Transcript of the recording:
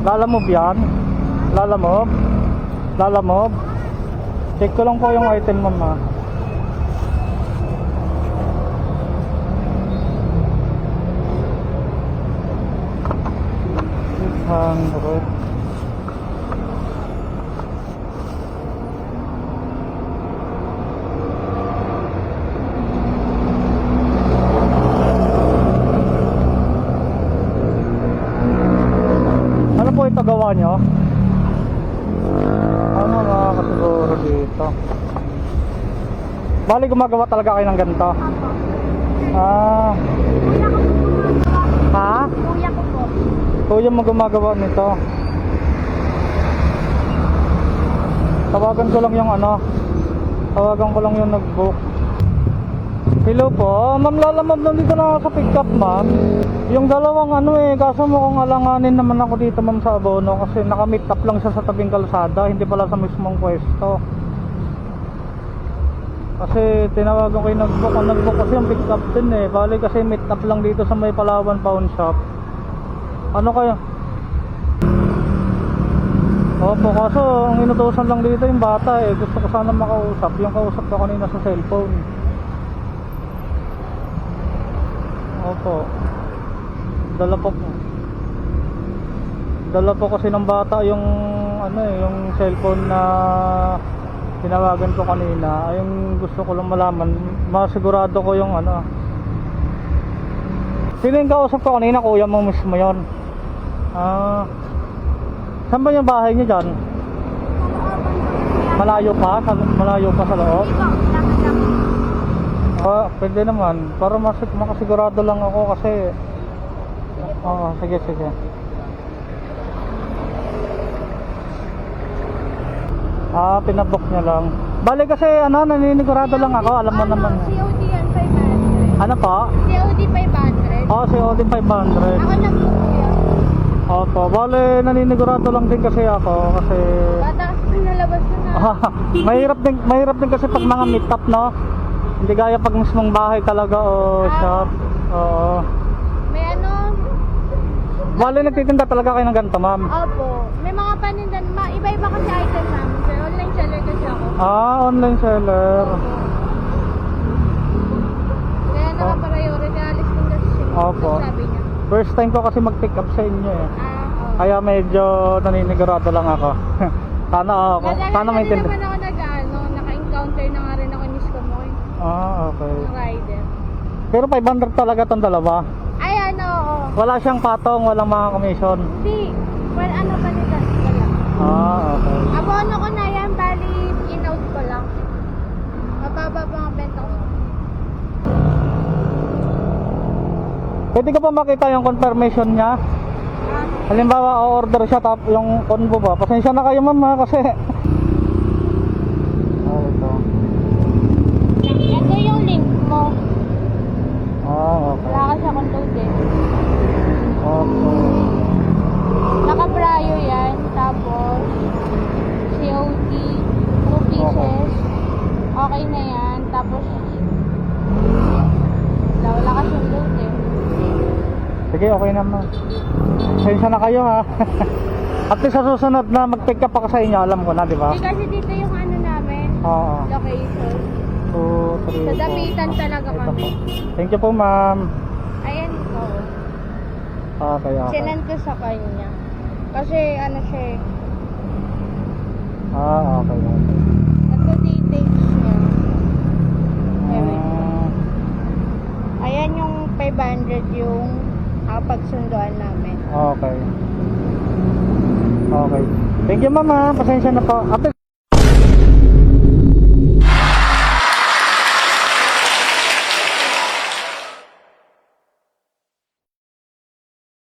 Lalamove yan? Lalamove? Lalamove? Check ko lang po yung item ma'am ha. $600. Ano po ito gawa nyo? Ano makakasiguro dito? Bali gumagawa talaga kayo ng ganito? Ah. Ha? Kuya ko po. Kuya mo gumagawa nito. Tawagan ko lang yung ano. Tawagan ko lang yung nag-book. Hello po, ma'am Lalamove, nandito na ako sa pick up ma'am. Yung dalawang ano kaso mukhang alanganin naman ako dito ma'am sa abono. Kasi naka-meet up lang siya sa tabing kalsada, hindi pala sa mismong pwesto. Kasi tinawagan ko yung nag-book kasi yung pick up din bali kasi meet up lang dito sa may Palawan Pawn Shop. Ano kaya? Opo, kaso ang inutusan lang dito yung bata gusto ko sana makausap. Yung kausap ko kanina sa cellphone. Opo. Dala po kasi ng bata yung yung cellphone na tinawagan ko kanina. Ay yung gusto ko lang malaman, masigurado ko yung Sino yung kausap ko kanina? Kuya mo mismo yun. Saan ba yung bahay niyo dyan? Malayo pa? Malayo pa sa loob? Pwede naman. Para makasigurado lang ako kasi sige. Pinabook niya lang. Bale kasi naninigurado lang ako. Alam mo naman. COD yan, 500. Ano po? COD 500. COD 500. Ako lang po kuya. Opo. Bale naninigurado lang din kasi ako. Kasi Bata kasi pinalabas na. mahirap din kasi pag mga meet up, no? Hindi gaya pag mismong bahay talaga o shop. Oo. May Bale nagtitinda talaga kayo ng ganito, ma'am? Opo. May mga panindan. Iba-iba kasi item namin. Sir, online seller kasi ako. Online seller. Kaya naka-priority. Alis din kasi siya. Opo. Sabi niya. First time ko kasi mag-pick up sa inyo Oo. Kaya medyo naninigurado lang ako. Sana maintindihan. naman ako naka-encounter na nga rin ako ni Skamoy. Okay. Ng rider. Pero 500 talaga tong dalawa. Ay, oo. Wala siyang patong, walang mga commission. Di. Well, pa nila? Wala. Okay. Abono ko na yan. Bali, in-out ko lang. Mababa pa ang benta ko. Pwede ko pa makita yung confirmation niya? Halimbawa, o-order siya tapos yung convo ba? Pasensya na kayo ma'am kasi ito. Ito yung link mo. Okay. Wala kasi akong load Okay. Naka-prior yan. Tapos, COD, 2 pieces. Okay na yan. Tapos, wala kasi load Sige, okay naman. Pasensya na kayo ha. At least sa susunod na mag-pick up ako sa inyo, alam ko na, di ba? Hindi kasi dito yung namin. Oo. Location. 2, 3, Sa Dapitan talaga Ito kami. po. Thank you po ma'am. Ayan ko. Okay. Sinend ko sa kanya. Kasi siya Okay. Ito details niya. Ayan yung 500 yung pagsunduan namin. Okay. Thank you ma'am ha. Pasensya na po. At least